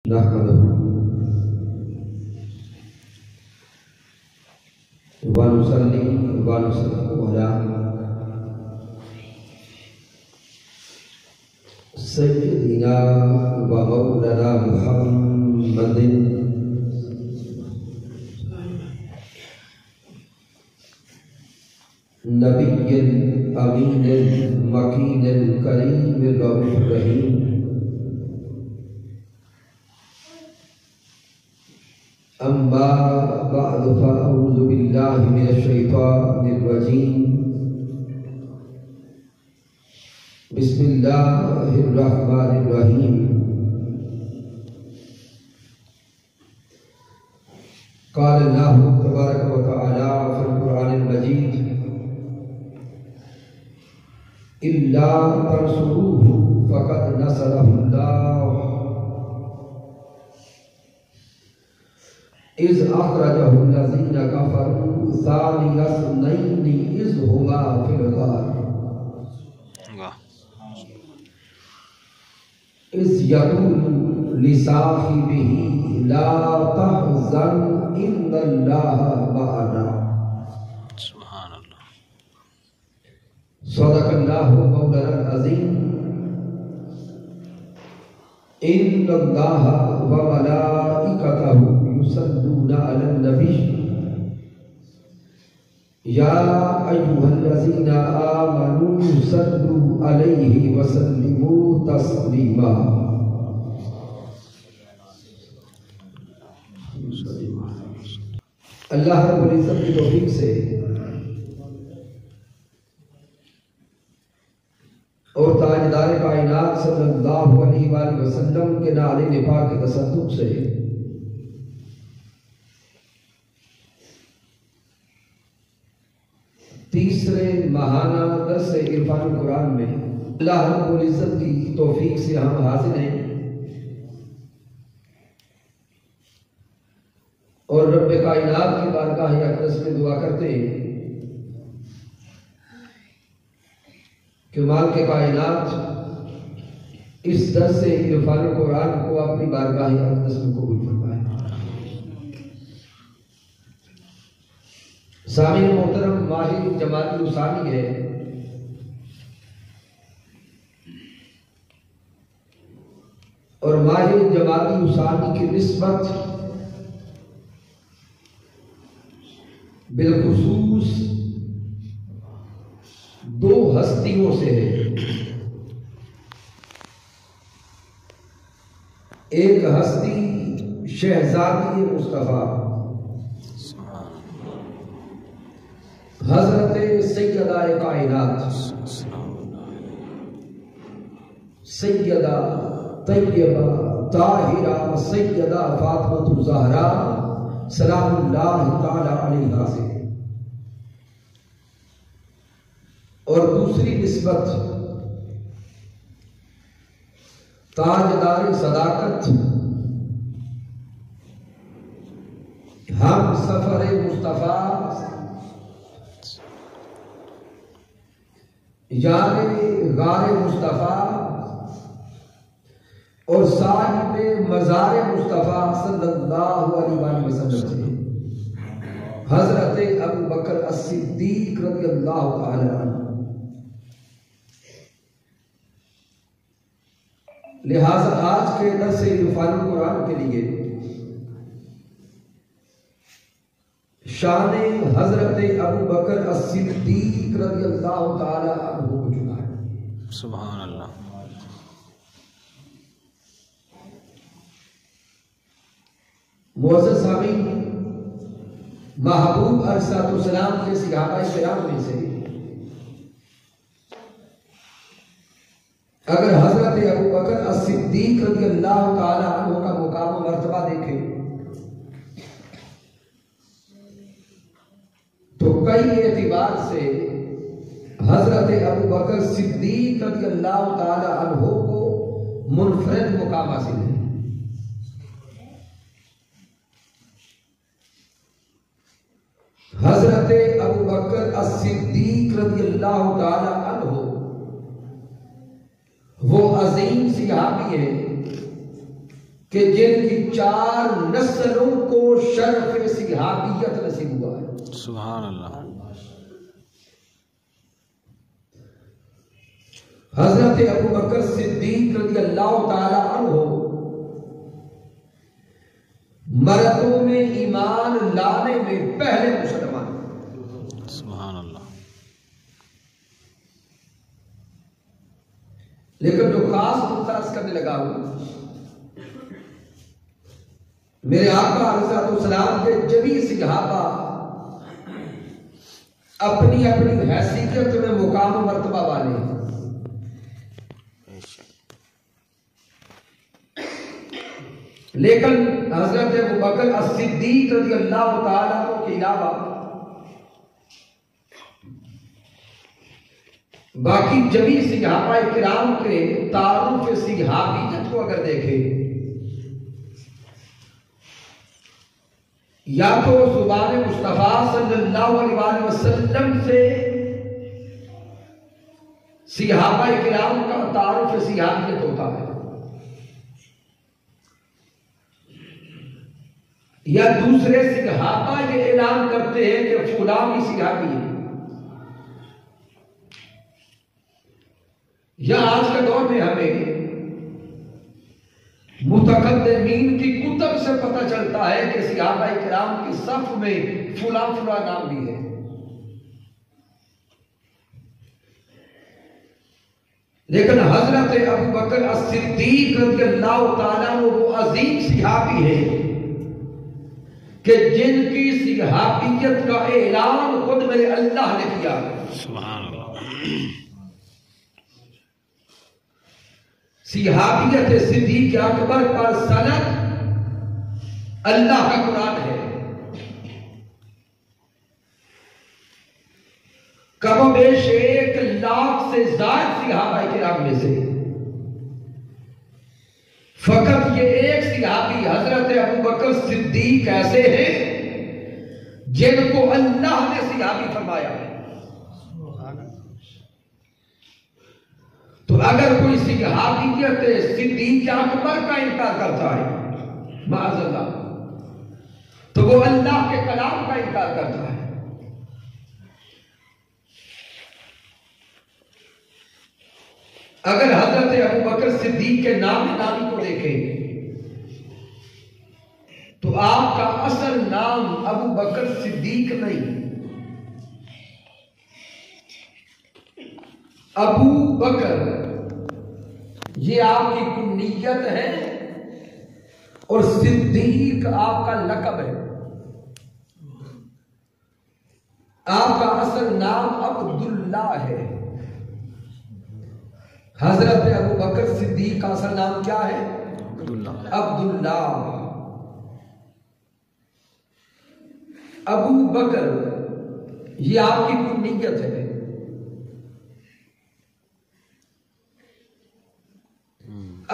نحمده ونصلي ونسلم على سيدنا ومولانا محمد نبي الأمين المكين الكريم الرؤوف الرحيم أما بعد فأعوذ بالله من الشيطان الرجيم بسم الله الرحمن الرحيم قال الله تبارك وتعالى في القرآن المجيد إلا تنصروه فقد نصره الله إذ أخرجه الذين كفروا ثاني اثنين إذ هما في الغار إذ يقول لصاحبه لا تحزن إن الله معنا سبحان الله صدق الله مولانا العظيم إن الله وملائكته يصلون على النبي يا أيها الذين آمنوا صلوا عليه وسلموا تسليما اللہ رب العزت کی توفیق سے اور تاجدار کائنات صلی اللہ علیہ وآلہ وسلم کے نعل پاک کے تصدق سے تیسرے ماہانہ درس عرفان قرآن میں اللہ رب العزت کی توفیق سے ہم حاضر ہیں اور رب کائنات کی بارگاہ اقدس میں دعا کرتے ہیں کہ مالک کائنات اس درس عرفان قرآن کو اپنی بارگاہ اقدس میں قبول فرمائے۔ سامعین محترم، ماہ جمادی الثانی ہے اور ماہ جمادی الثانی کی نسبت بالخصوص دو ہستیوں سے ہے۔ ایک ہستی شہزادی مصطفیٰ حضرت سیدہ کائنات سیدہ طیبہ طاہرہ سیدہ فاطمہ الزہرا سلام اللہ تعالی علیہا سے، اور دوسری نسبت تاجدار صداقت ہم سفر مصطفیٰ یار غار مصطفیٰ اور صاحب مزار مصطفیٰ صلی اللہ علیہ وسلم سے حضرت ابو بکر الصدیق رضی اللہ تعالی عنہ۔ لہذا آج کے درس عرفان قرآن کے لیے شان حضرت ابو بکر الصدیق رضی اللہ تعالی عنہ کو چنا ہے۔ سبحان اللہ۔ معزز سامعین، محبوب علیہ السلام کے صحابہ کرام میں سے اگر حضرت ابو بکر الصدیق رضی اللہ تعالی عنہ کا مقام و مرتبہ دیکھیں تو کئی اعتبار سے حضرت ابو بکر صدیق رضی اللہ تعالی عنہ کو منفرد مقام حاصل ہے۔ حضرت ابو بکر الصدیق رضی اللہ تعالی عنہ وہ عظیم صحابی ہے کہ جن کی 4 نسلوں کو شرف صحابیت نصیب ہوا ہے. سبحان اللہ. حضرت ابو بکر صدیق رضی اللہ تعالی عنہ مردوں میں ایمان لانے میں پہلے مسلمان. سبحان اللہ. لیکن جو خاص ممتاز کرنے لگا ہوں، میرے آقا علیہ السلام کے جمیع صحابہ اپنی اپنی حیثیت میں مقام و مرتبہ والے ہیں. لیکن حضرت ابو بکر الصدیق رضی اللہ تعالیٰ عنہ کے علاوہ باقی جمیع صحابہ کرام کے تعارف صحابیت کو اگر دیکھیں، یا تو زبان مصطفیٰ صلی اللہ علیہ وسلم سے صحابہ کرام کا تعارف صحابیت ہوتا ہے، یا دوسرے صحابہ یہ اعلان کرتے ہیں کہ فلاں بھی صحابی ہے، یا آج کے دور میں ہمیں متقدمین کی کتب سے پتہ چلتا ہے کہ صحابہ کرام کی صف میں فلاں فلاں نام بھی ہے. لیکن حضرت ابو بکر الصدیق رضی اللہ تعالیٰ عنہ وہ عظیم صحابی ہے کہ جن کی صحابیت کا اعلان خود میرے اللہ نے کیا. سبحان اللہ. صحابیت صدیق اکبر پر سند اللہ کا قرآن ہے. کم و بیش 1,00,000 سے زائد صحابہ کرام میں سے فقط یہ ایک صحابی حضرت ابو بکر صدیق ایسے ہیں جن کو اللہ نے صحابی فرمایا ہے. تو اگر کوئی صحابیت صدیق اکبر کا انکار کرتا ہے معاذ اللہ، تو وہ اللہ کے کلام کا انکار کرتا ہے. اگر حضرت ابو بکر صدیق کے نام نامی کو دیکھیں تو آپ کا اصل نام ابو بکر صدیق نہیں، ابو بکر یہ آپ کی کنیت ہے اور صدیق آپ کا لقب ہے. آپ کا اصل نام عبداللہ ہے. حضرت ابو بکر صدیق کا اصل نام کیا ہے؟ عبداللہ. ابو بکر یہ آپ کی کنیت ہے.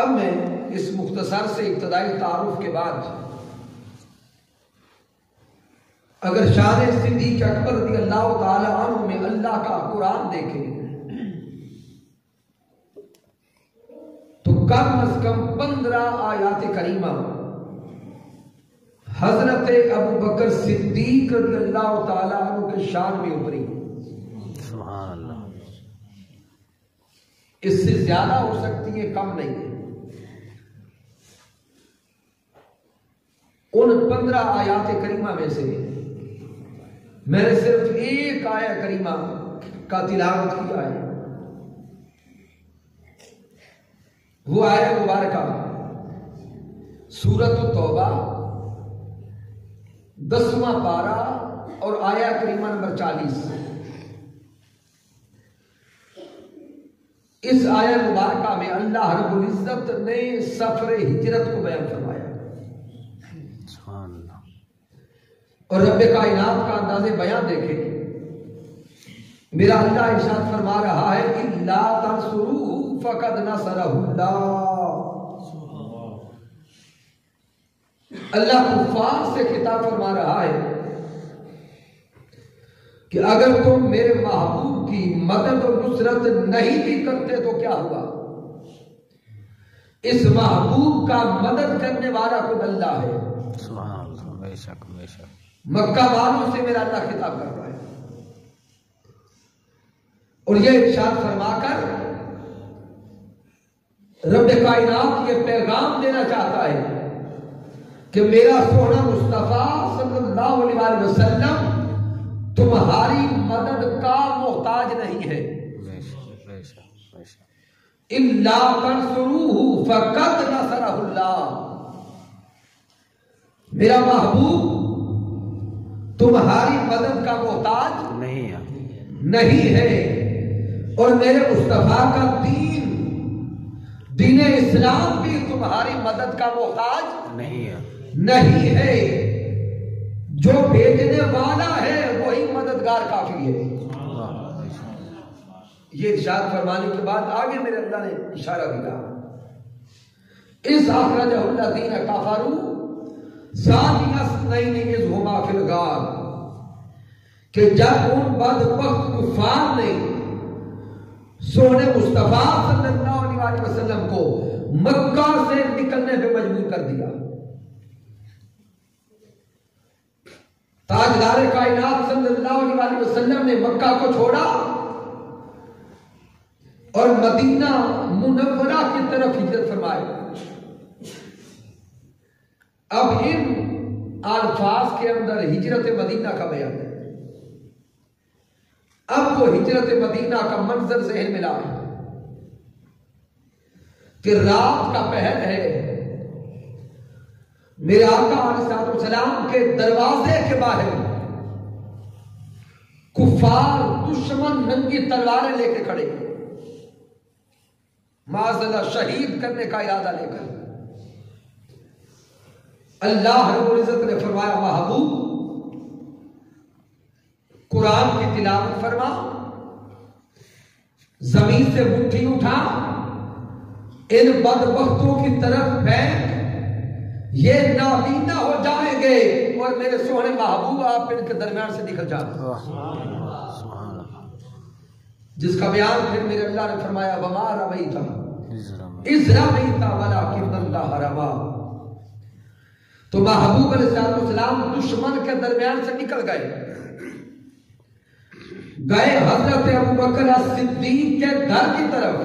اب میں اس مختصر سے ابتدائی تعارف کے بعد اگر شان صدیق اکبر رضی اللہ تعالی عنہ میں اللہ کا قرآن دیکھیں تو کم از کم 15 آیات کریمہ حضرت ابو بکر صدیق رضی اللہ تعالی عنہ کے شان میں اتری. سبحان اللہ. اس سے زیادہ ہو سکتی ہے، کم نہیں ہے. ان 15 آیات کریمہ میں سے میں نے صرف ایک آیہ کریمہ کا تلاوت کیا ہے. وہ آیہ مبارکہ سورۃ التوبہ 10واں پارہ اور آیہ کریمہ نمبر 40. اس آیہ مبارکہ میں اللہ رب العزت نے سفر ہجرت کو بیان فرمایا اور رب کائنات کا انداز بیان دیکھیں. میرا اللہ ارشاد فرما رہا ہے اِلَّا تَنْصُرُوهُ فَقَدْ نَصَرَهُ اللَّهُ. اللہ کفار سے خطاب فرما رہا ہے کہ اگر تم میرے محبوب کی مدد اور نصرت نہیں بھی کرتے تو کیا ہوا؟ اس محبوب کا مدد کرنے والا خود اللہ ہے. سبحان اللہ. بے شک بے شک. مکہ والوں سے میرا اللہ خطاب کر رہا ہے اور یہ ارشاد فرما کر رب کائنات یہ پیغام دینا چاہتا ہے کہ میرا سونا مصطفیٰ صلی اللہ علیہ وسلم تمہاری مدد کا محتاج نہیں ہے. الا تنصروہ فقد نصرہ اللہ. میرا محبوب تمہاری مدد کا محتاج نہیں ہے اور میرے مصطفیٰ کا دین اسلام بھی تمہاری مدد کا محتاج نہیں ہے. جو بھیجنے والا ہے وہی مددگار کافی ہے. یہ ارشاد فرمانے کے بعد آگے میرے اللہ نے اشارہ دیا اس اخرجہ الذین کفروا ثانی اثنین اذ ہما فی الغار کہ جب ان بدبخت کفار نے سونے مصطفیٰ صلی اللہ علیہ وسلم کو مکہ سے نکلنے پہ مجبور کر دیا. تاجدار کائنات صلی اللہ علیہ وسلم نے مکہ کو چھوڑا اور مدینہ منورہ کی طرف ہجرت فرمائے. اب ان الفاظ کے اندر ہجرت مدینہ کا بیان ہے. اب وہ ہجرت مدینہ کا منظر ذہن میں لائے کہ رات کا پہر ہے. میرے آقا علیہ السلام کے دروازے کے باہر کفار دشمن ننگی تلواریں لے کے کھڑے معاذ اللہ شہید کرنے کا ارادہ لے کر. اللہ رب العزت نے فرمایا محبوب قرآن کی تلاوت فرما, زمین سے مٹھی اٹھا, ان بدبختوں کی طرف پھینک, یہ نابینا ہو جائیں گے اور میرے سونے محبوب آپ ان کے درمیان سے نکل جائیں. جس کا بیان پھر میرے اللہ نے فرمایا وما رمیت اذ رمیت ولکن اللہ رمی. تو محبوب علیہ السلام دشمن کے درمیان سے نکل گئے حضرت ابوبکر صدیق کے گھر کی طرف.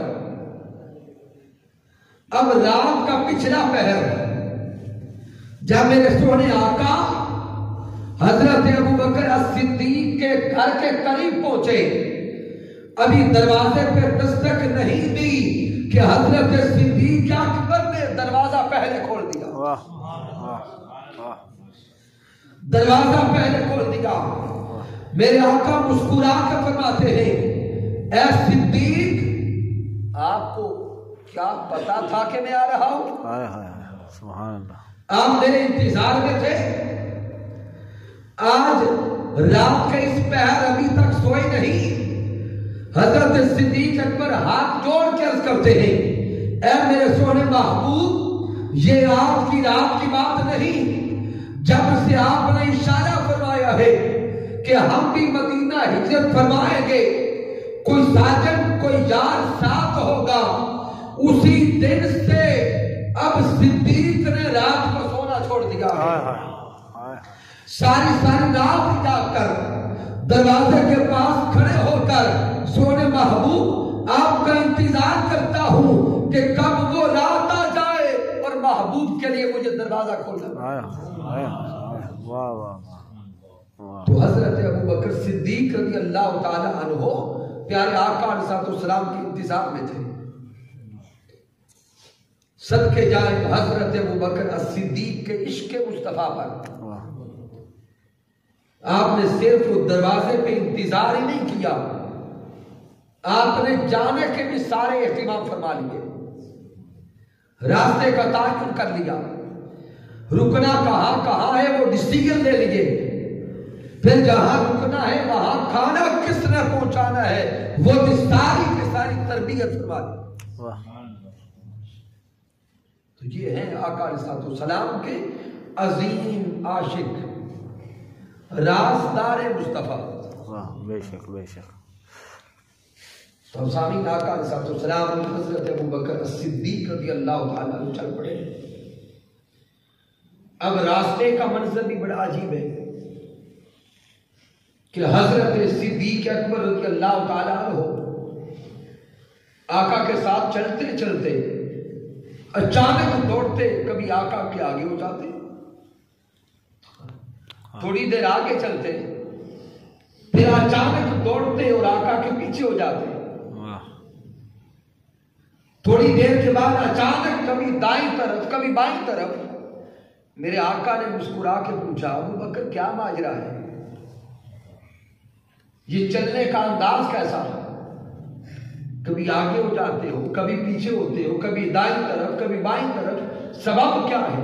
اب رات کا پچھلا پہر, جب میرے سونے آقا حضرت ابوبکر صدیق کے گھر کے قریب پہنچے, ابھی دروازے پہ دستک نہیں دی کہ حضرت صدیق اکبر نے دروازہ پہلے کھول دیا. دروازہ پہلے کھول دیا. میرے آقا مسکرا کر فرماتے ہیں اے صدیق آپ کو کیا پتا تھا کہ میں آ رہا ہوں؟ سبحان اللہ. آپ میرے انتظار میں تھے. آج رات کے اس پہر ابھی تک سوئے نہیں. حضرت صدیق اکبر ہاتھ جوڑ کے عرض کرتے ہیں اے میرے سونے محبوب یہ آپ کی رات کی بات نہیں, جب سے آپ نے اشارہ فرمایا ہے کہ ہم بھی مدینہ ہجرت فرمائیں گے, کوئی ساجن کوئی یار ساتھ ہوگا, اسی دن سے اب صدیق نے رات کو سونا چھوڑ دیا ہے. ساری رات جا کر دروازے کے پاس کھڑے ہو کر سونے محبوب آپ کا انتظار کرتا ہوں کہ کب وہ رات آ جائے اور محبوب کے لیے مجھے دروازہ کھولنا. تو حضرت ابوبکر صدیق رضی اللہ تعالی عنہ پیارے آقا علیہ السلام کے انتظار میں تھے. صدقے جائیں حضرت ابوبکر صدیق کے عشق مصطفیٰ پر. آپ نے صرف دروازے پہ انتظار ہی نہیں کیا, آپ نے جانے کے بھی سارے اہتمام فرما لیے. راستے کا تعین کر لیا, رکنا کہاں ہے وہ ڈیسیژن لے لیے, پھر جہاں رکنا ہے وہاں کھانا کس نے پہنچانا ہے وہ ساری تربیت فرما دی. تو یہ ہیں آقا علیہ السلام کے عظیم عاشق رازدار مصطفیٰ. بے شک بے شک. تو سامعین آقا علیہ الصلوۃ والسلام حضرت ابوبکر صدیق رضی اللہ تعالیٰ عنہ چل پڑے۔ اب راستے کا منظر بھی بڑا عجیب ہے کہ حضرت صدیق اکبر رضی اللہ تعالیٰ عنہ آقا کے ساتھ چلتے چلتے اچانک دوڑتے، کبھی آقا کے آگے ہو جاتے، تھوڑی دیر آگے چلتے، پھر اچانک دوڑتے اور آقا کے پیچھے ہو جاتے، تھوڑی دیر کے بعد اچانک کبھی دائیں طرف کبھی بائیں طرف۔ میرے آقا نے مسکرا کے پوچھا، ابوبکر کیا ماجرا ہے؟ یہ چلنے کا انداز کیسا ہے؟ کبھی آگے ہو جاتے ہو، کبھی پیچھے ہوتے ہو، کبھی دائیں طرف کبھی بائیں طرف، سبب کیا ہے؟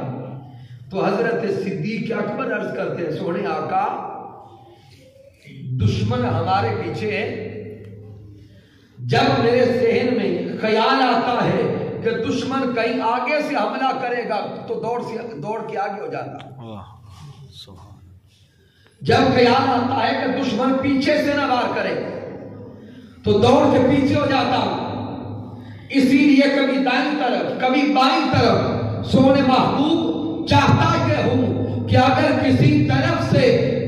تو حضرت صدیق اکبر عرض کرتے ہیں، سونے آقا دشمن ہمارے پیچھے ہے، جب میرے ذہن میں خیال آتا ہے کہ دشمن کہیں آگے سے حملہ کرے گا تو دوڑ کے آگے ہو جاتا، جب خیال آتا ہے کہ دشمن پیچھے سے نہ وار کرے تو دوڑ کے پیچھے ہو جاتا۔ اسی لیے کبھی دائیں طرف کبھی بائیں طرف سونے محبوب چاہتا یہ ہوں کہ اگر کسی طرف سے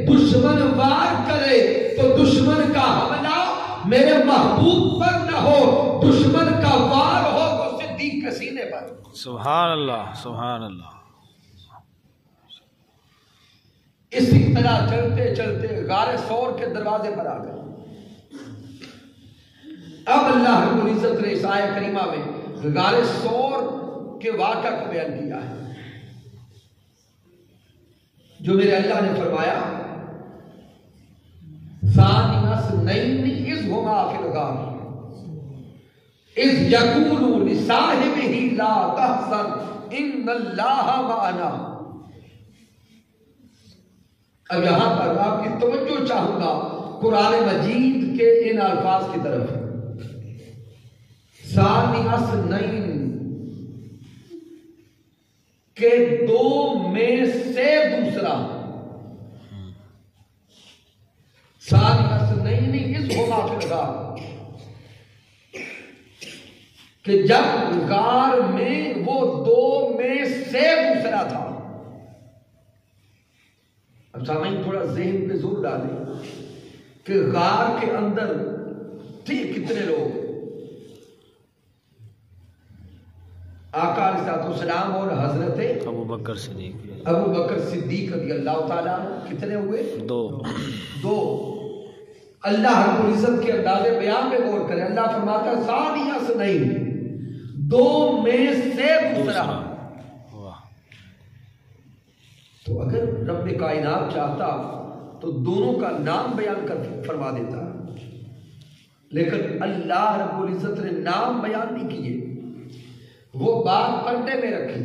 دشمن وار کرے تو دشمن کا حملہ میرے محبوب پر نہ ہو، دشمن کا وار ہو تو صدیق کے سینے پر۔ سبحان اللہ سبحان اللہ۔ اسی طرح چلتے چلتے غار ثور کے دروازے پر آ گئے۔ اب اللہ رب العزت نے اس آیہ کریمہ میں غار ثور کے واقعہ کو بیان کیا ہے، جو میرے اللہ نے فرمایا ثانی اثنین اذ ہما فی الغار اذ یقول لصاحبہ لا تحزن ان اللہ معنا۔ اب یہاں پر آپ کی توجہ چاہوں گا قرآن مجید کے ان الفاظ کی طرف، ثانی اثنین کہ دو میں سے دوسرا، ثانی اثنین اذ ہما فی الغار کہ جب غار میں وہ دو میں سے دوسرا تھا۔ اب سامعین تھوڑا ذہن پہ زور ڈالیں کہ غار کے اندر تھے کتنے لوگ؟ آقا علیہ السلام اور حضرت ابوبکر صدیق رضی اللہ تعالیٰ کتنے ہوئے؟ دو۔ اللہ رب العزت کے انداز بیان میں غور کریں، اللہ فرماتا ہے ثانی اثنین دو میں سے دوسرا۔ تو اگر رب کائنات چاہتا تو دونوں کا نام بیان کر فرما دیتا، لیکن اللہ رب العزت نے نام بیان نہیں کیے، وہ بات پردے میں رکھی،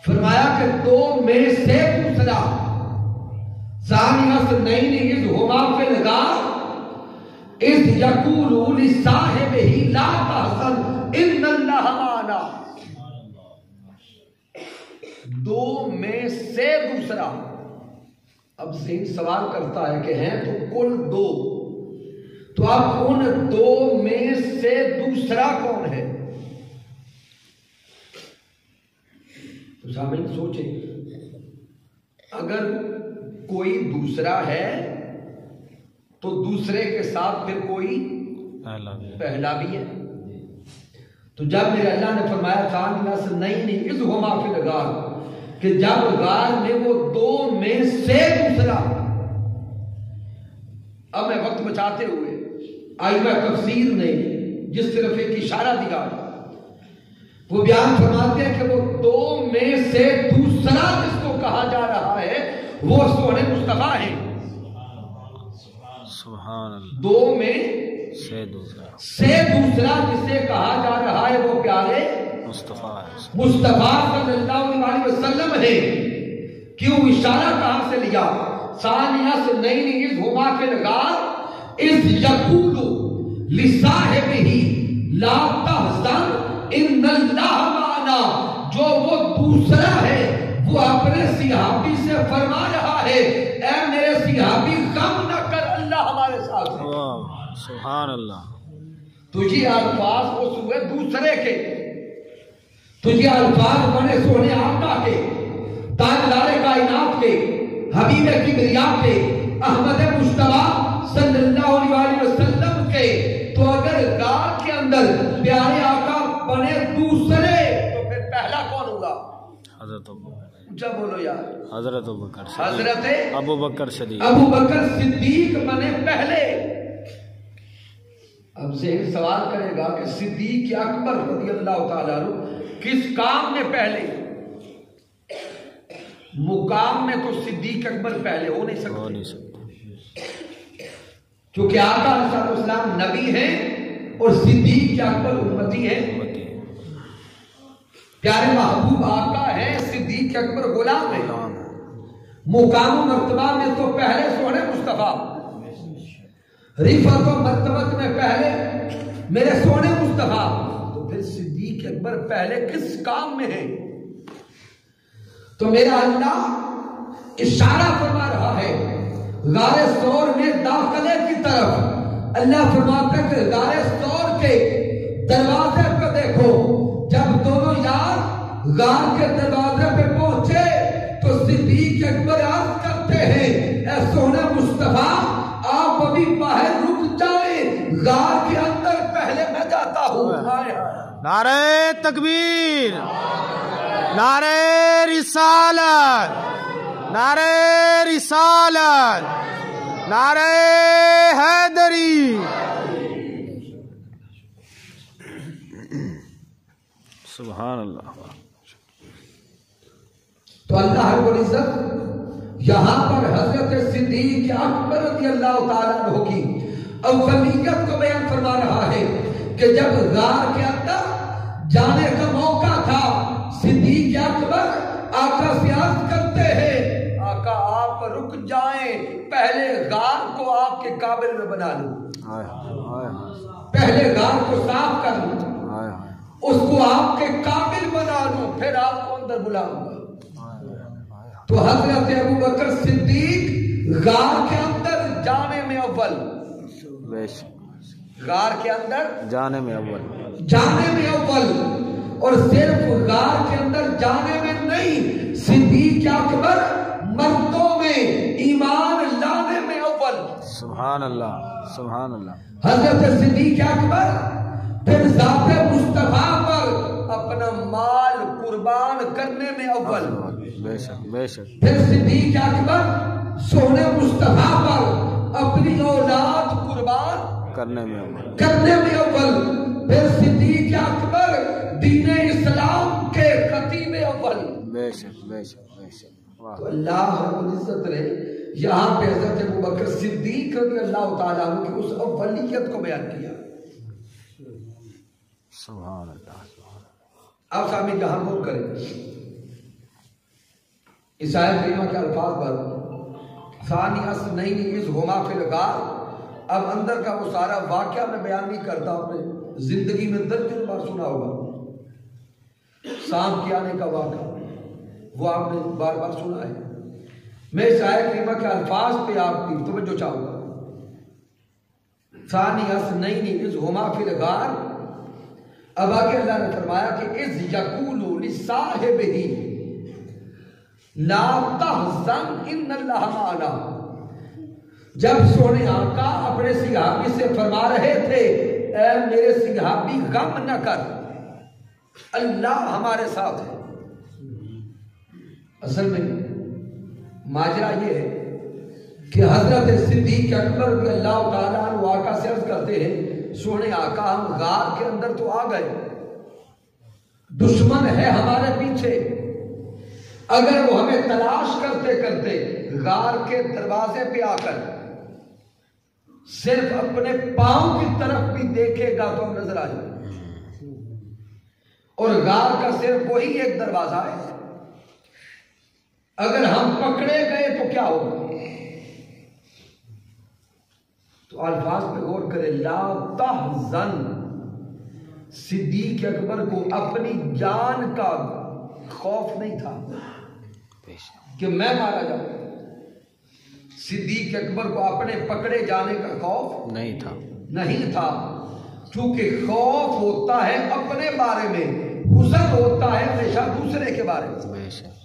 فرمایا کہ دو میں سے دوسرا، ثانی اثنین اذ ہما فی الغار اذ یقول لصاحبہ لا تحزن ان اللہ معنا۔ دو میں سے دوسرا۔ اب ذہن سوال کرتا ہے کہ ہیں تو کل دو، تو اب ان دو میں سے دوسرا کون ہے؟ تو سامعین سوچیں، اگر کوئی دوسرا ہے تو دوسرے کے ساتھ پھر کوئی پہلا بھی ہے۔ تو جب میرے اللہ نے فرمایا ثانی اثنین اذ ہما فی الغار کہ جب غار میں وہ دو میں سے دوسرا، اب میں وقت بچاتے ہوئے آئمہ تفسیر نے جس طرف ایک اشارہ دیا وہ بیان فرماتے ہیں کہ وہ دو میں سے دوسرا جس کو کہا جا رہا ہے وہ سونے مصطفیٰ ہیں۔ سبحان اللہ۔ دو میں سے دوسرا جسے کہا جا رہا ہے وہ پیارے مصطفیٰ صلی اللہ علیہ وسلم ہے۔ کیوں اشارہ کہاں سے لیا؟ ثانی اثنین اذ ہما فی الغار اذ یقول لصاحبہ لا تحزن ان اللہ معنا۔ جو وہ دوسرا ہے وہ اپنے صحابی سے فرما رہا ہے، اے میرے صحابی غم نہ کر، اللہ ہمارے ساتھ ہے۔ سبحان اللہ۔ تو یہ الفاظ اس ہوئے دوسرے کے، تو یہ الفاظ بنے سونے آقا کے، تاجدار کائنات کے، حبیب کبریا کے، احمد مجتبی صلی اللہ علیہ وسلم کے۔ تو اگر غار کے اندر پیارے آقا بنے دوسرے تو پھر پہلا کون ہوگا؟ حضرت ابو بکر، اونچا بولو یار، حضرت ابو بکر صدیق، حضرت ابو بکر صدیق، ابو بکر صدیق بنے پہلے۔ اب سے ایک سوال کرے گا کہ صدیق اکبر رضی اللہ تعالیٰ عنہ کس کام میں پہلے؟ مقام میں تو صدیق اکبر پہلے ہو نہیں سکتے، کیونکہ آقا علیہ السلام نبی ہیں اور صدیق اکبر امتی ہیں، پیارے محبوب آقا ہیں، صدیق اکبر غلام ہیں۔ مقام و مرتبہ میں تو پہلے سونے مصطفیٰ، رفعت و مرتبت میں پہلے میرے سونے مصطفیٰ، تو پھر صدیق اکبر پہلے کس کام میں ہے؟ تو میرا اللہ اشارہ فرما رہا ہے غار ثور میں داخلے کی طرف۔ اللہ فرماتا ہے کہ غار ثور کے دروازے پہ دیکھو، جب دونوں یار غار کے دروازے پہ پہنچے تو صدیق اکبر عرض کرتے ہیں اے سونے مصطفیٰ آپ ابھی باہر رک جائیں، غار کے اندر پہلے میں جاتا ہوں۔ نعرہ تکبیر، نعرہ رسالت، نعرہ رسالت، نعرہ حیدری۔ سبحان اللہ۔ تو اللہ رب العزت یہاں پر حضرت صدیق اکبر رضی اللہ تعالیٰ عنہ کی اولیت کو بیان فرما رہا ہے کہ جب غار کے اندر جانے کا موقع تھا، صدیق اکبر آقا سے عرض کرتے ہیں آقا آپ رک جائیں، پہلے غار کو آپ کے قابل میں بنا لوں، پہلے غار کو صاف کر لوں، اس کو آپ کے قابل بنا لوں، پھر آپ کو اندر بلاؤں گا۔ تو حضرت ابو بکر صدیق غار کے اندر جانے میں اول، غار کے اندر جانے میں اول، جانے میں اول، اور صرف غار کے اندر جانے میں نہیں، صدیق اکبر مردوں میں ایمان لانے میں اول۔ سبحان اللہ، سبحان اللہ۔ حضرت صدیق اکبر پھر ذات مصطفیٰ پر اپنا مال قربان کرنے میں اول، بے شک، بے شک۔ پھر صدیق اکبر سونے مصطفیٰ پر اپنی اولاد قربان کرنے میں اول، کرنے میں اول، پھر صدیق اکبر دین اسلام کے خطیب اول۔ بے شک، بے شک، بے شک۔ تو اللہ رب العزت نے یہاں پہ حضرت ابو بکر صدیق رضی اللہ تعالیٰ عنہ کی اس اولیت کو بیان کیا۔ سبحان اللہ۔ اب سامنے جہاں غور کریں اس آیت کریمہ کے الفاظ پر، ثانی اثنین اذ ہما فی الغار۔ اب اندر کا وہ سارا واقعہ میں بیان نہیں کرتا، آپ نے زندگی میں درجن بار سنا ہوگا، سانپ کے آنے کا واقعہ وہ آپ نے بار بار سنا ہے۔ میں اس آیت کریمہ کے الفاظ پہ آپ کی توجہ چاہوں گا۔ ثانی اثنین اذ ہما فی الغار، اب آگے اللہ نے فرمایا کہ اذ یقول لصاحبہ لا تحزن ان اللہ معنا۔ جب سونے آقا اپنے صحابی سے فرما رہے تھے اے میرے صحابی غم نہ کر، اللہ ہمارے ساتھ ہے۔ اصل میں ماجرا یہ ہے کہ حضرت صدیق اکبر رضی اللہ تعالیٰ عنہ آقا سے عرض کرتے ہیں سونے آقا ہم غار کے اندر تو آ گئے، دشمن ہے ہمارے پیچھے، اگر وہ ہمیں تلاش کرتے کرتے غار کے دروازے پہ آ کر صرف اپنے پاؤں کی طرف بھی دیکھے گا تو ہم نظر آ جائیں، اور غار کا صرف وہی ایک دروازہ ہے، اگر ہم پکڑے گئے تو کیا ہوگا؟ تو الفاظ پہ غور کرے، لا تحزن، صدیق اکبر کو اپنی جان کا خوف نہیں تھا کہ میں مارا جاؤں، صدیق اکبر کو اپنے پکڑے جانے کا خوف نہیں تھا، نہیں تھا۔ چونکہ خوف ہوتا ہے اپنے بارے میں، حزن ہوتا ہے ہمیشہ دوسرے کے بارے میں. بے شک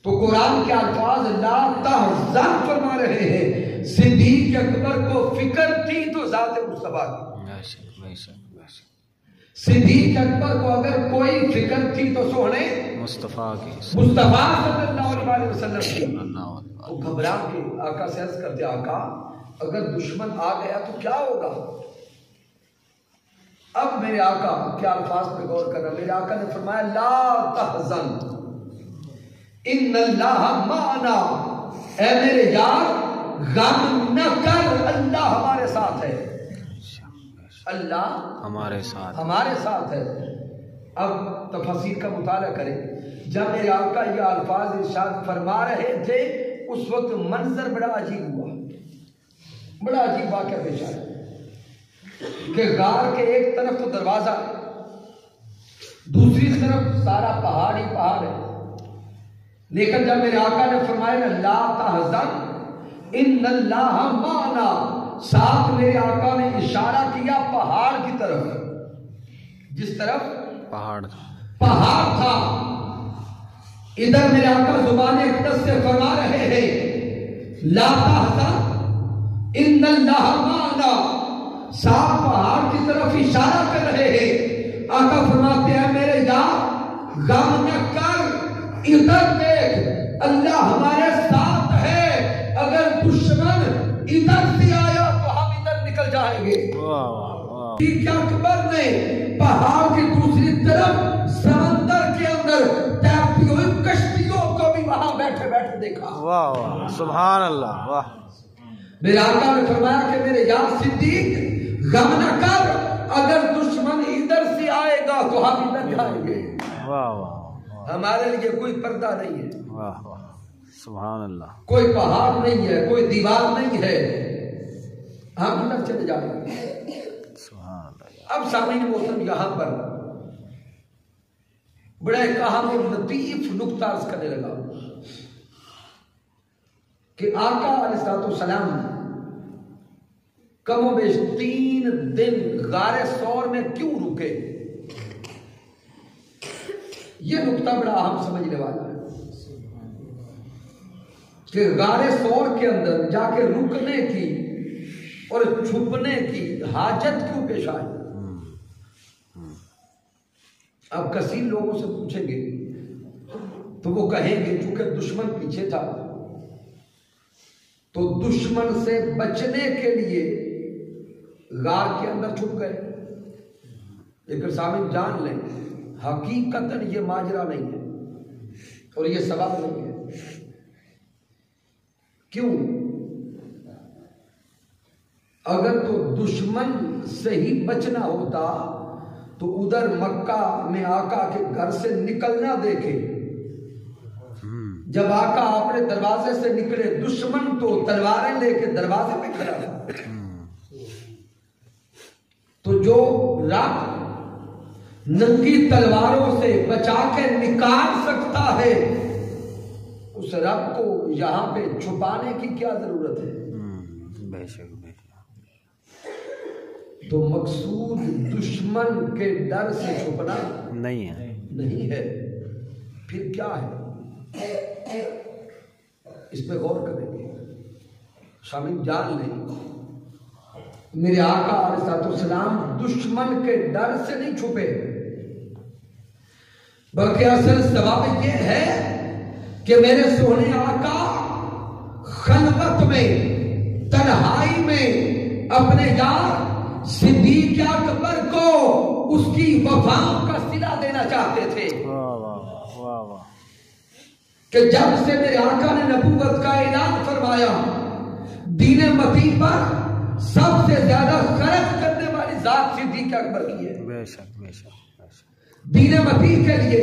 تو قرآن کے الفاظ لا تحزن فرما رہے ہیں. صدیق اکبر کو فکر تھی تو ذات مصطفیٰ کی. بے شک بے شک بے شک. صدیق اکبر کو اگر کوئی فکر تھی تو سونے مصطفیٰ کی مصطفیٰ صلی اللہ علیہ وسلم کی. اللہ وہ گھبرا کے آقا سے عرض کرتے آقا اگر دشمن آ گیا تو کیا ہوگا؟ اب میرے آقا کیا الفاظ پہ غور کرنا. میرے آقا نے فرمایا لا تحزن ان اللہ معنا. اے میرے یار غم نہ کر، اللہ ہمارے ساتھ ہے. اللہ ہمارے ساتھ ہے. اب تفسیر کا مطالعہ کریں. جب میرے آقا یہ الفاظ ارشاد فرما رہے تھے اس وقت منظر بڑا عجیب ہوا، بڑا عجیب واقعہ پیش آیا کہ غار کے ایک طرف تو دروازہ، دوسری طرف سارا پہاڑ ہی پہاڑ ہے. لیکن جب میرے آقا نے فرمایا لا تحزن ان اللہ معنا، ساتھ میرے آقا نے اشارہ کیا پہاڑ کی طرف، جس طرف پہاڑ تھا. ادھر میرے آقا زبان اقدس سے فرما رہے ہیں لا تحزن ان اللہ معنا، ساتھ پہاڑ کی طرف اشارہ کر رہے ہیں. آقا فرماتے ہیں میرے یار غم نہ کر، ادھر دیکھ اللہ ہمارے ساتھ ہے. اگر دشمن ادھر سے آیا تو ہم ادھر نکل جائیں گے. صدیق اکبر نے پہاڑ کی دوسری طرف سمندر کے اندر تیرتی ہوئی کشتیوں کو بھی وہاں بیٹھے بیٹھے دیکھا. واہ واہ سبحان اللہ. واہ. میرے آقا نے فرمایا کہ میرے یار صدیق غم نہ کر، اگر دشمن ادھر سے آئے گا تو ہم ادھر جائیں گے. واہ واہ. ہمارے لیے کوئی پردہ نہیں ہے. واہ واہ سبحان اللہ. کوئی پہاڑ نہیں ہے، کوئی دیوار نہیں ہے، ہم ادھر چلے جائیں گے. سبحان اللہ. اب سامعین محترم یہاں پر بڑا ایک اہم اور لطیف نقطہ عرض کرنے لگا کہ آقا علیہ السلام کم و بیش 3 دن غار ثور میں کیوں رکے؟ یہ نقطہ بڑا اہم سمجھنے والا ہے کہ غار ثور کے اندر جا کے رکنے کی اور چھپنے کی حاجت کیوں پیش آئی؟ اب کثیر لوگوں سے پوچھیں گے تو وہ کہیں گے چونکہ دشمن پیچھے تھا تو دشمن سے بچنے کے لیے غار کے اندر چھپ گئے. لیکن سامنے جان لیں حقیقتاً یہ ماجرا نہیں ہے اور یہ سبب نہیں ہے. کیوں؟ اگر تو دشمن سے ہی بچنا ہوتا تو ادھر مکہ میں آقا کے گھر سے نکلنا دیکھے. جب آقا اپنے دروازے سے نکلے دشمن تو تلواریں لے کے دروازے پہ کھڑا تھا. تو جو رب ننگی تلواروں سے بچا کے نکال سکتا ہے اس رب کو یہاں پہ چھپانے کی کیا ضرورت ہے؟ بے شک بے شک. تو مقصود دشمن کے ڈر سے چھپنا نہیں ہے. پھر کیا ہے؟ اس پہ غور کریں گے. شامل جان لیں میرے آقا علیہ السلام دشمن کے ڈر سے نہیں چھپے بلکہ اصل سبب یہ ہے کہ میرے سونے آقا خلوت میں تنہائی میں اپنے یار صدیق اکبر کو اس کی وفا کا صلہ دینا چاہتے تھے. کہ جب سے میرے آقا نے نبوت کا اعلان فرمایا دین متی پر سب سے زیادہ خرچ کرنے والی ذات صدیق اکبر کی ہے. بے شک بے شک. دین متی کے لیے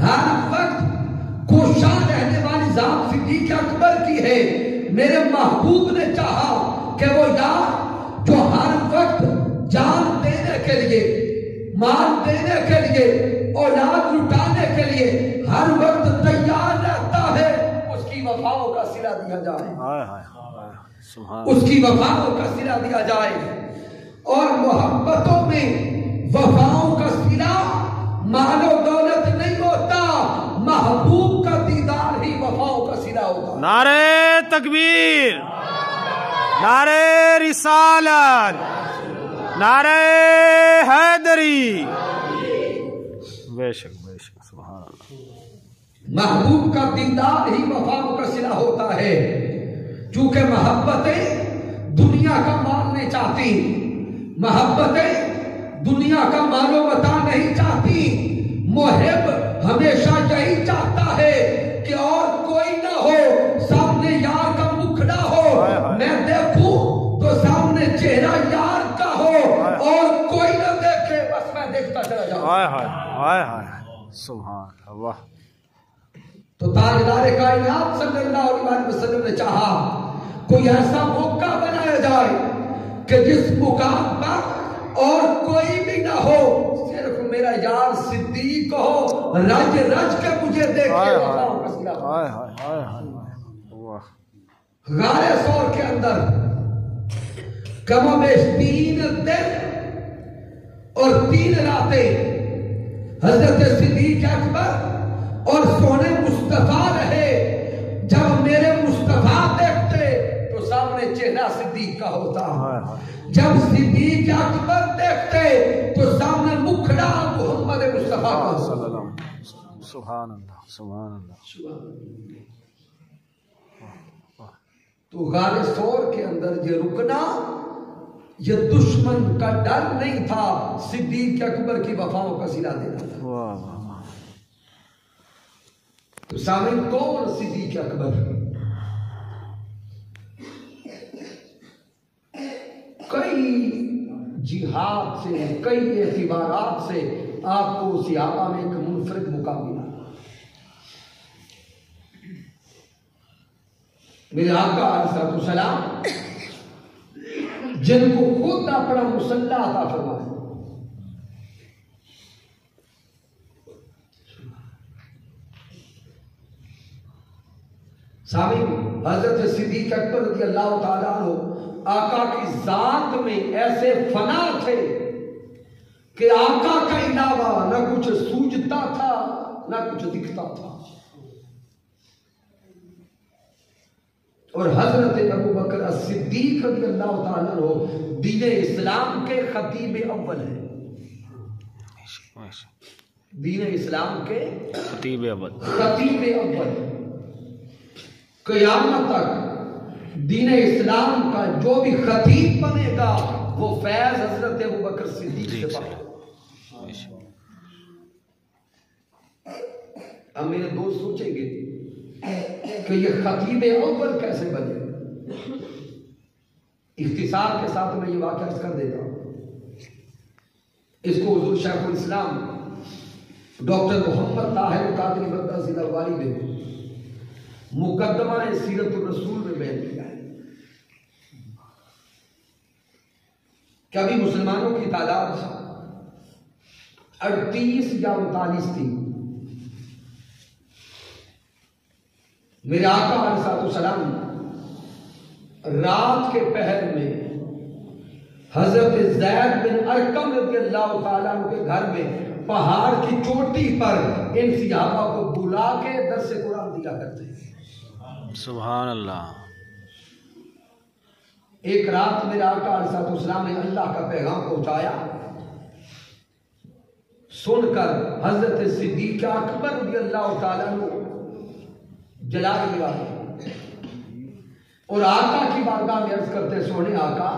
ہر وقت کوشاں رہنے والی ذات صدیق اکبر کی ہے. میرے محبوب نے چاہا کہ وہ یار جو ہر وقت جان دینے کے لیے مال دینے کے لیے اولاد لٹانے کے لیے ہر وقت تیار رہتا ہے اس کی وفاؤں کا صلہ دیا جائے. اس کی وفاؤں کا صلہ دیا جائے. اور محبتوں میں وفاؤں کا صلہ مال و دولت نہیں ہوتا، محبوب کا دیدار ہی وفاؤں کا صلہ ہوتا۔ نعرہ تکبیر، نعرہ رسالت، نعرہ حیدری، بے شک بے شک، سبحان اللہ۔ محبوب کا دیدار ہی وفاؤں کا صلہ ہوتا ہے، چونکہ محبتیں دنیا کا مال نہیں چاہتی، محبتیں دنیا کا مال و متاع نہیں چاہتی، محب ہمیشہ یہی چاہتا ہے کہ اور کوئی نہ ہو، سامنے یار کا مکھڑا ہو، میں دیکھوں تو سامنے چہرہ یار کا ہو، اور کوئی نہ دیکھے بس میں دیکھتا چلا جاؤں۔ ہائے ہائے ہائے ہائے، سبحان اللہ۔ تو تاجدار کائنات صلی اللہ علیہ وسلم نے چاہا کوئی ایسا موقع بنایا جائے کہ جس مقام پر اور کوئی بھی نہ ہو، صرف میرا یار صدیق ہو، رج رج کے مجھے دیکھے۔ غار ثور کے اندر کم و بیش 3 دن اور 3 راتیں حضرت صدیق اکبر اور سونے مصطفیٰ رہے۔ جب میرے مصطفیٰ دیکھتے تو سامنے چہرہ صدیق کا ہوتا، جب صدیق اکبر دیکھتے تو سامنے مکھڑا محمد مصطفیٰ کا ہوتا۔ سبحان اللہ، سبحان اللہ۔ تو غار ثور کے اندر یہ رکنا، یہ دشمن کا ڈر نہیں تھا، صدیق اکبر کی وفاؤں کا صلہ دینا تھا۔ تو سامنے کون صدیق اکبر؟ کئی جہاد سے، کئی اعتبارات سے آپ کو صحابہ میں ایک منفرد مقام ملا۔ میرے آقا علیہ السلام جن کو خود اپنا مصلی عطا فرمایا، سامعین، حضرت صدیق اکبر رضی اللہ تعالیٰ عنہ آقا کی ذات میں ایسے فنا تھے کہ آقا کا علاوہ نہ کچھ سوجتا تھا نہ کچھ دکھتا تھا۔ اور حضرت ابو بکر الصدیق رضی اللہ تعالیٰ عنہ دین اسلام کے خطیب اول ہیں، دین اسلام کے خطیب اول، خطیب اول۔ قیامت تک دین اسلام کا جو بھی خطیب بنے گا وہ فیض حضرت ابو بکر صدیق سے پاتا۔ اب میرے دوست سوچیں گے کہ یہ خطیب اول کیسے بنے؟ اختصار کے ساتھ میں یہ واقعہ عرض کر دیتا ہوں۔ اس کو حضور شیخ الاسلام ڈاکٹر محمد طاہر قادری مدثر ذی الوالی نے مقدمہ سیرت الرسول میں بیان کیا ہے کہ ابھی مسلمانوں کی تعداد 38 یا 39 تھی۔ میرے آقا علیہ السلام رات کے پہر میں حضرت زید بن ارقم رضی اللہ تعالیٰ عنہ کے گھر میں پہاڑ کی چوٹی پر ان صحابہ کو بلا کے درس قرآن دیا کرتے ہیں۔ سبحان اللہ۔ ایک رات میرے آقا علیہ السلام نے اللہ کا پیغام پہنچایا، سن کر حضرت صدیق اکبر رضی اللہ تعالیٰ عنہ جلال لیا اور آقا کی بارگاہ میں عرض کرتے، سونے آقا،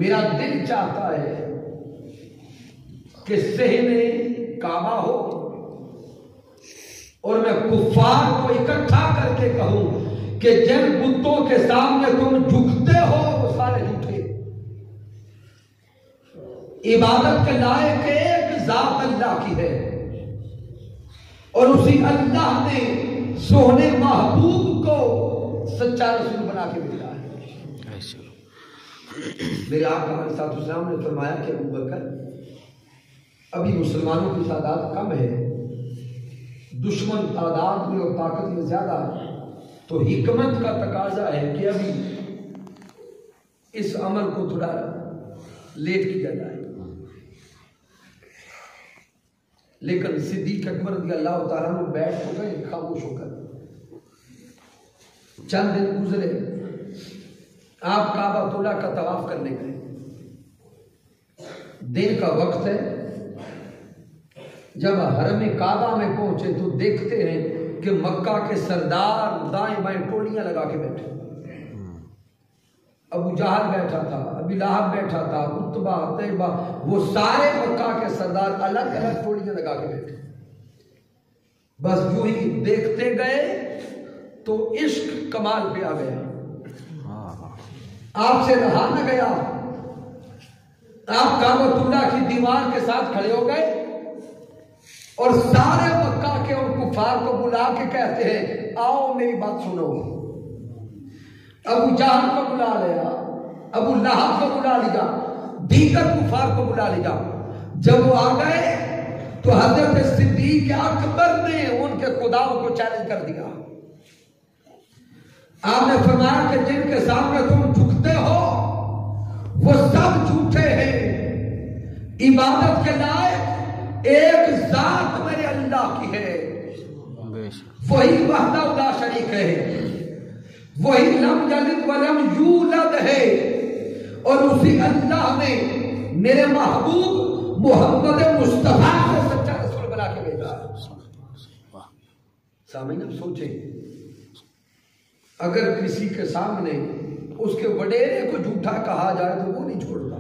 میرا دل چاہتا ہے کہ صحن کعبہ ہو اور میں کفار کو اکٹھا کر کے کہوں کہ جن بتوں کے سامنے تم جھکتے ہو وہ سارے جھوٹے، عبادت کے لائق ایک ذات اللہ کی ہے، اور اسی اللہ نے سونے محبوب کو سچا رسول بنا کے بھیجا ہے۔ میرے آقا علیہ السلام نے فرمایا کہ ابو بکر، ابھی مسلمانوں کی تعداد کم ہے، دشمن تعداد میں اور طاقت میں زیادہ ہے، تو حکمت کا تقاضا ہے کہ ابھی اس عمل کو تھوڑا لیٹ کیا جائے. لیکن صدیق اکبر رضی اللہ تعالیٰ عنہ بیٹھ ہو گئے خاموش ہو کر. چند دن گزرے، آپ کعبۃ اللہ کا طواف کرنے گئے. دن کا وقت ہے. جب حرم کعبہ میں پہنچے تو دیکھتے ہیں کہ مکہ کے سردار دائیں بائیں ٹولیاں لگا کے بیٹھے. ابو جہل بیٹھا تھا، ابی لہب بیٹھا تھا، عتبہ، عتیبہ، وہ سارے مکہ کے سردار الگ الگ ٹولیاں لگا کے بیٹھے. بس جو ہی دیکھتے گئے تو عشق کمال پہ آ گیا. آپ سے رہا نہ گیا. آپ کعبۃ اللہ کی دیوار کے ساتھ کھڑے ہو گئے اور سارے مکہ کے اور کفار کو بلا کے کہتے ہیں آؤ میری بات سنو. ابو جہل کو بلا لیا، ابو لہب کو بلا لیا، دیگر کفار کو بلا لیا. جب وہ آ گئے تو حضرت صدیق اکبر نے ان کے خداؤں کو چیلنج کر دیا. آپ نے فرمایا کہ جن کے سامنے تم جھکتے ہو وہ سب جھوٹے ہیں. عبادت کے لائق ایک ذات میرے اللہ کی ہے، وہی وحدہ لا شریک ہے، وہی لم یلد ولم یولد ہے، اور اسی اللہ نے میرے محبوب محمد مصطفیٰ کو سچا رسول بنا کے بھیجا. سامعین اب سوچیں، اگر کسی کے سامنے اس کے وڈیرے کو جھوٹا کہا جائے تو وہ نہیں چھوڑتا.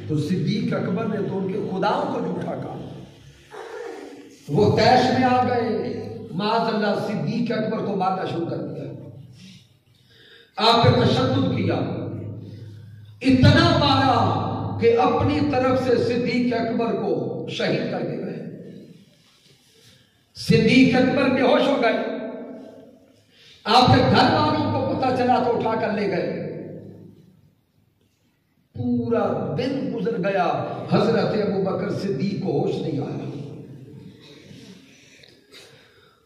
تو صدیق اکبر نے تو ان کے خداؤں کو جھوٹا کہا. وہ طیش میں آ گئے. معاذ اللہ صدیق اکبر کو مارنا شروع کر دیا. آپ پہ تشدد کیا، اتنا مارا کہ اپنی طرف سے صدیق اکبر کو شہید کر کے گئے. صدیق اکبر بے ہوش ہو گئے. آپ کے گھر والوں کو پتہ چلا تو اٹھا کر لے گئے. پورا دن گزر گیا، حضرت ابوبکر صدیق کو ہوش نہیں آیا.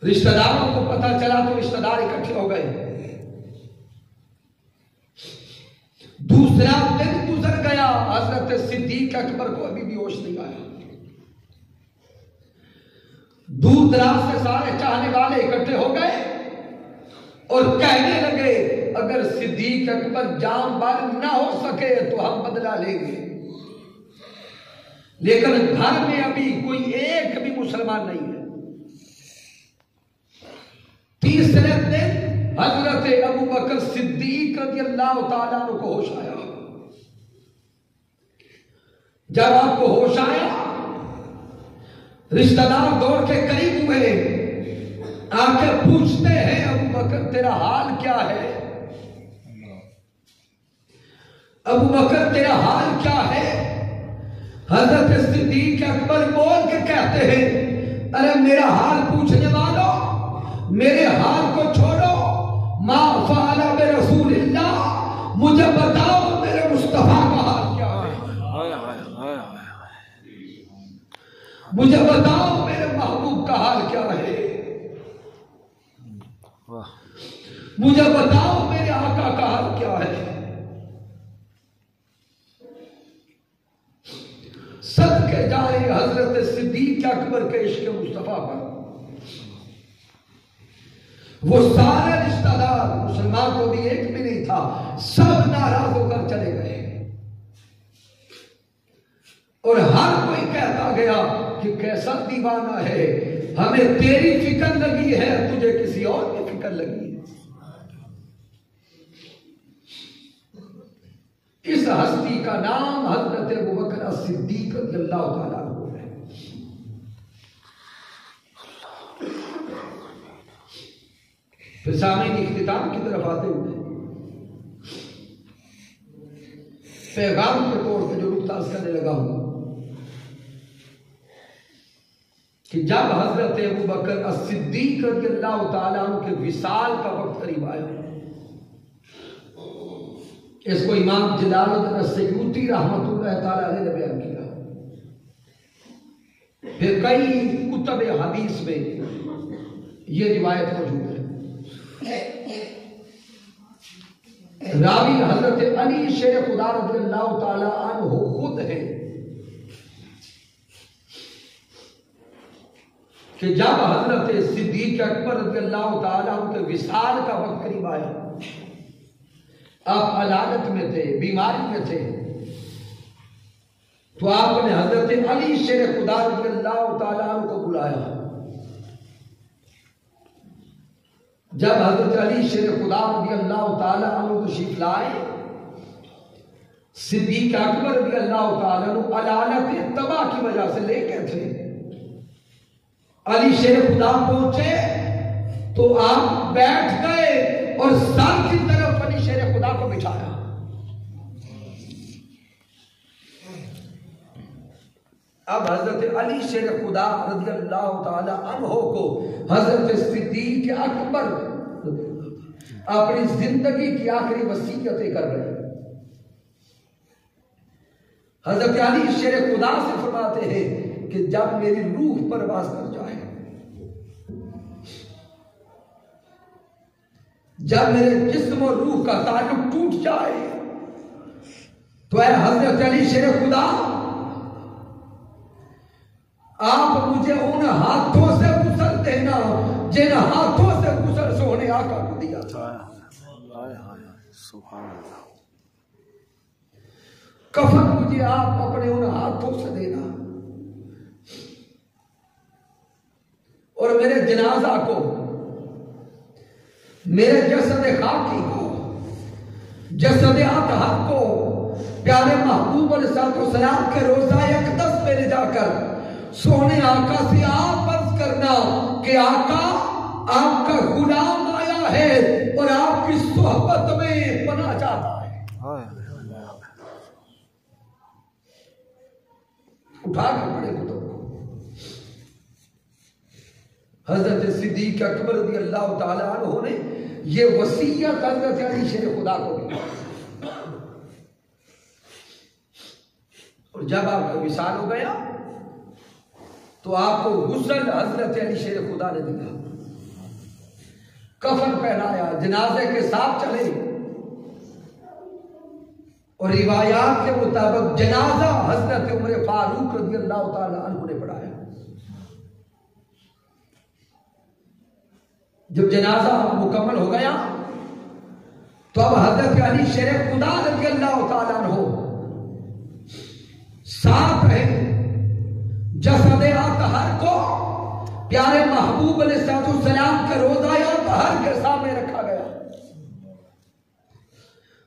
رشتہ داروں کو پتہ چلا تو رشتہ دار اکٹھے ہو گئے. دوسرا دن گزر گیا، حضرت صدیق اکبر کو ابھی بھی ہوش نہیں آیا. دور دراز سے سارے چاہنے والے اکٹھے ہو گئے اور کہنے لگے اگر صدیق اکبر جان بار نہ ہو سکے تو ہم بدلہ لیں گے. لیکن گھر میں ابھی کوئی ایک بھی مسلمان نہیں ہے. تیسرے دن حضرت ابوبکر صدیق رضی اللہ تعالیٰ عنہ کو ہوش آیا. جب آپ کو ہوش آیا، رشتہ دار دوڑ کے قریب ہوئے، آ کے پوچھتے ہیں ابوبکر تیرا حال کیا ہے؟ ابوبکر تیرا حال کیا ہے؟ حضرت صدیق اکبر بول کے کہتے ہیں ارے میرا حال پوچھنے والوں، میرے حال کو چھوڑو. ما فعل برسول اللہ، مجھے بتاؤ میرے مصطفیٰ کا حال کیا ہے. مجھے بتاؤ میرے محبوب کا حال کیا ہے. مجھے بتاؤ میرے آقا کا حال کیا ہے. صدقے جائے حضرت صدیق اکبر کے عشق مصطفیٰ پر. وہ سارے رشتہ دار، مسلمان کو بھی ایک بھی نہیں تھا، سب ناراض ہو کر چلے گئے. اور ہر کوئی کہتا گیا کہ کیسا دیوانہ ہے، ہمیں تیری فکر لگی ہے، تجھے کسی اور کی فکر لگی ہے. اس ہستی کا نام حضرت ابوبکر صدیق رضی اللہ تعالیٰ عنہ ہے. پھر سامعین اختتام کی طرف آتے ہوئے پیغام کے طور پہ جو نقطہ عرض کرنے لگا ہوں کہ جب حضرت ابوبکر صدیق رضی اللہ تعالیٰ عنہ کے وصال کا وقت قریب آیا، اس کو امام جلال الدین السیوطی رحمۃ اللہ تعالیٰ علیہ نے بیان کیا. پھر کئی کتب حدیث میں یہ روایت موجود ہے. راوی حضرت علی شیر خدا رضی اللہ تعالی عنہ خود ہے کہ جب حضرت صدیق اکبر رضی اللہ تعالی عنہ کے وصال کا وقت قریب آیا، آپ علالت میں تھے، بیماری میں تھے، تو آپ نے حضرت علی شیر خدا رضی اللہ تعالی عنہ کو بلایا۔ جب حضرت علی شیر خدا رضی اللہ تعالی عنہ تشریف لائے، صدیق اکبر رضی اللہ تعالی عنہ علالت تباہ کی وجہ سے لے کے تھے۔ علی شیر خدا پہنچے تو آپ بیٹھ گئے اور سر کی طرف علی شیر خدا کو بٹھایا۔ اب حضرت علی شیر خدا رضی اللہ تعالی عنہ کو حضرت صدیق اکبر اپنی زندگی کی آخری وصیتیں کر رہے ہیں۔ حضرت علی شیر خدا سے فرماتے ہیں کہ جب میری روح پرواز کر جائے، جب میرے جسم اور روح کا تعلق ٹوٹ جائے، تو اے حضرت علی شیر خدا، آپ مجھے ان ہاتھوں سے غسل دینا جن ہاتھوں سے غسل سونے آقا کو دیا تھا۔ سبحان اللہ۔ کفن مجھے آپ اپنے ان ہاتھوں سے دینا، اور میرے جنازہ کو، میرے جسد خاکی کو، جسد اطہر کو پیارے محبوب علیہ السلام کے روضہ اقدس میں لے جا کر سونے آقا سے آپ عرض کرنا کہ آقا آپ کا غلام آیا ہے اور آپ کی صحبت میں پناہ چاہتا ہے۔ اٹھا کے بڑے کتب کو حضرت صدیق اکبر رضی اللہ تعالی عنہ نے یہ وصیت حضرت علی شیر خدا کو دی، اور جب آپ کا وصال ہو گیا تو آپ کو غسل حضرت علی شیر خدا نے دیا، کفن پہنایا، جنازے کے ساتھ چلے، اور روایات کے مطابق جنازہ حضرت عمر فاروق رضی اللہ تعالی عنہ نے پڑھایا۔ جب جنازہ مکمل ہو گیا تو اب حضرت علی شیر خدا رضی اللہ تعالی عنہ ساتھ رہے، جسد اطہر کو پیارے محبوب علیہ السلام کے روضہ اطہر کے سامنے رکھا گیا،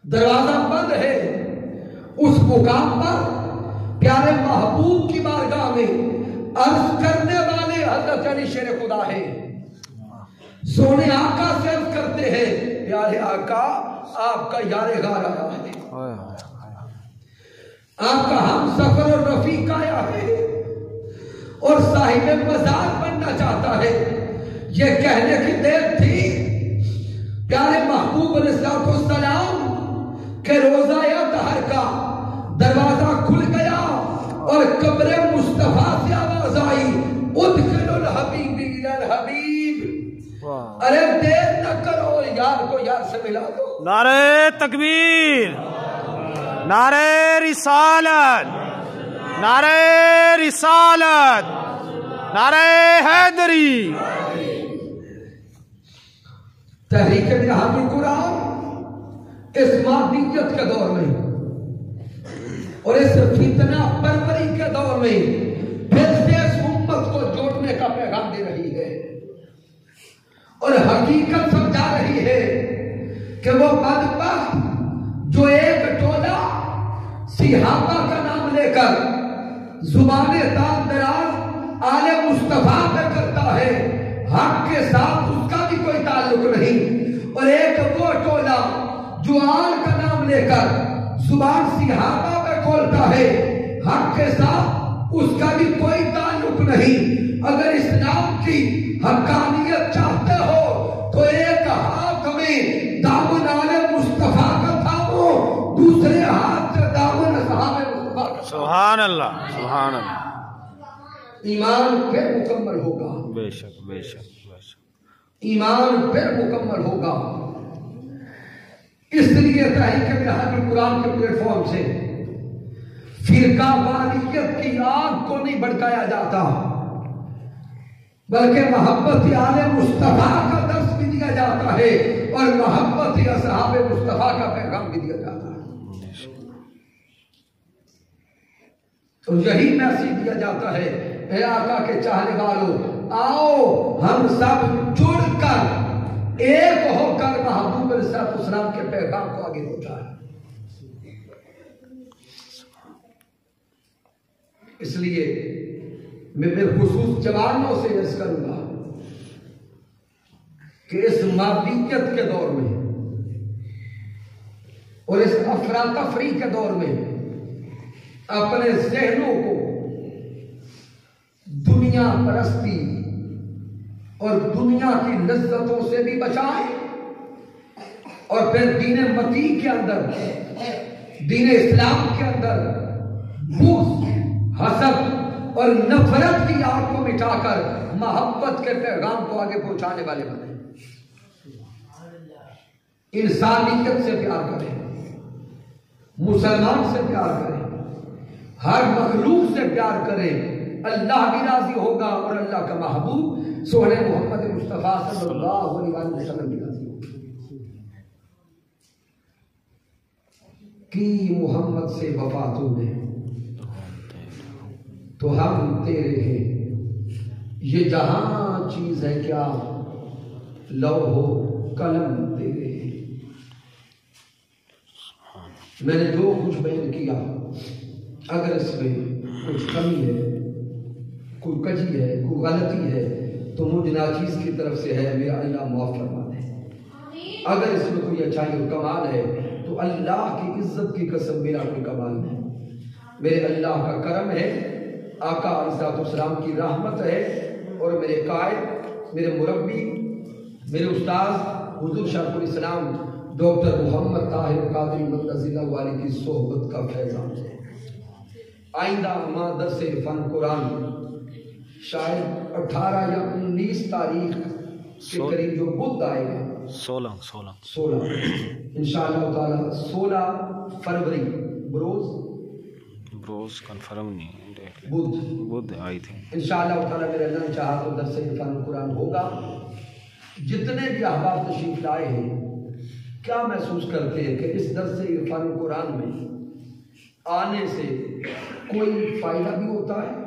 دروازہ بند ہے، اس مقام پر پیارے محبوب کی بارگاہ میں عرض کرنے والے حضرت علی شیر خدا ہے۔ سونے آقا سے عرض کرتے ہیں، پیارے آقا آپ کا یار غار آیا ہے، آپ کا ہم سفر اور رفیق آیا ہے اور صاحب مزار بننا چاہتا ہے۔ یہ کہنے کی دیر تھی، پیارے محبوب علیہ السلام کہ روضہ اطہر کا دروازہ کھل گیا اور قبر مصطفیٰ سے آواز آئی، ادخلوا الحبیب الی الحبیب۔ ارے دیر نہ کرو، یار کو یار سے ملا دو۔ نعرہ تکبیر، نعرہ رسالت، نعرہ رسالت، نعرہ حیدری۔ تحریک منہاج القرآن اس مادیت کے دور میں اور اس فتنہ پروری کے دور میں پھر سے اس امت کو جوڑنے کا پیغام دے رہی ہے اور حقیقت سمجھا رہی ہے کہ وہ بدبخت جو ایک ٹولہ صحابہ کا نام لے کر زبان تام دراز آل مصطفیٰ پہ کرتا ہے، حق کے ساتھ اس کا بھی کوئی تعلق نہیں، اور ایک وہ ٹولہ جو آل کا نام لے کر زبان صحابہ پہ کھولتا ہے، حق کے ساتھ اس کا بھی کوئی تعلق نہیں۔ اگر اسلام کی حقانیت چاہتے ہو تو ایک ہاتھ میں دامن آل مصطفیٰ کا تھامو، دوسرے ہاتھ سے دامن اصحاب مصطفیٰ کا۔ سبحان اللہ، سبحان اللہ۔ ایمان پھر مکمل ہوگا، بے شک بے شک بے شک۔ ایمان پھر مکمل ہوگا اس لیے تحریک منہاج القرآن کے پلیٹ فارم سے فرقہ واریت کی آگ کو نہیں بھڑکایا جاتا، بلکہ محبت آل مصطفیٰ کا درس بھی دیا جاتا ہے اور محبت اصحاب مصطفیٰ کا پیغام بھی دیا جاتا ہے۔ تو یہی میسج دیا جاتا ہے، اے آقا کے چاہنے والوں، آؤ ہم سب جڑ کر ایک ہو کر محبوب علیہ السلام کے پیغام کو آگے پہنچائیں۔ اس لیے میں بالخصوص جوانوں سے عرض کروں گا کہ اس مادیت کے دور میں اور اس افراتفری کے دور میں اپنے ذہنوں کو دنیا پرستی اور دنیا کی لذتوں سے بھی بچائیں، اور پھر دین متی کے اندر، دین اسلام کے اندر بغض، حسد اور نفرت کی آگ کو مٹا کر محبت کے پیغام کو آگے پہنچانے والے بنے۔ انسانیت سے پیار کریں، مسلمان سے پیار کریں، ہر مخلوق سے پیار کریں، اللہ بھی راضی ہوگا اور اللہ کا محبوب سونے محمد مصطفیٰ صلی اللہ علیہ وسلم بھی راضی ہوگا۔ کی محمد سے وفا تو نے تو ہم تیرے ہیں، یہ جہاں چیز ہے کیا لوح و قلم تیرے ہیں۔ میں نے جو کچھ بیان کیا، اگر اس میں کچھ کمی ہے، کوئی کجی ہے، کوئی غلطی ہے تو مجھ ناچیز کی طرف سے ہے، میرا اللہ معاف فرما دے۔ اگر اس میں کوئی اچھائی اور کمال ہے تو اللہ کی عزت کی قسم میرا کوئی کمال نہیں، میرے اللہ کا کرم ہے، آقا علیہ السلام کی رحمت ہے، اور میرے قائد، میرے مربی، میرے استاذ حضور شیخ الاسلام ڈاکٹر محمد طاہر قادری مدثر اللہ علیہ کی صحبت کا فیضان ہے۔ آئندہ ماہ درس عرفان قرآن شاید 18 یا 19 تاریخ کے قریب جو بدھ آئے گا، 16 انشاءاللہ تعالی 16 فروری بروز کنفرم نہیں بدھ آئی تھی انشاءاللہ تعالی، میرے اللہ نے چاہا تو درس عرفان قرآن ہوگا۔ جتنے بھی احباب تشریف لائے ہیں، کیا محسوس کرتے ہیں کہ اس درس عرفان قرآن میں آنے سے کوئی فائدہ بھی ہوتا ہے؟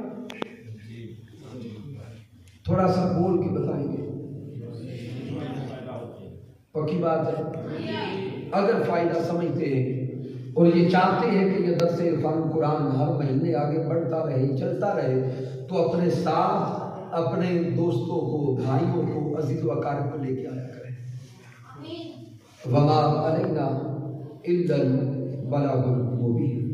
تھوڑا سا بول کے بتائیں گے، پکی بات ہے۔ اگر فائدہ سمجھتے ہیں اور یہ چاہتے ہیں کہ یہ درس عرفان قرآن ہر مہینے آگے بڑھتا رہے، چلتا رہے، تو اپنے ساتھ اپنے دوستوں کو، بھائیوں کو، عزیز و اقارب کو لے کے آیا کریں۔ وما علینا الا البلاغ المبین۔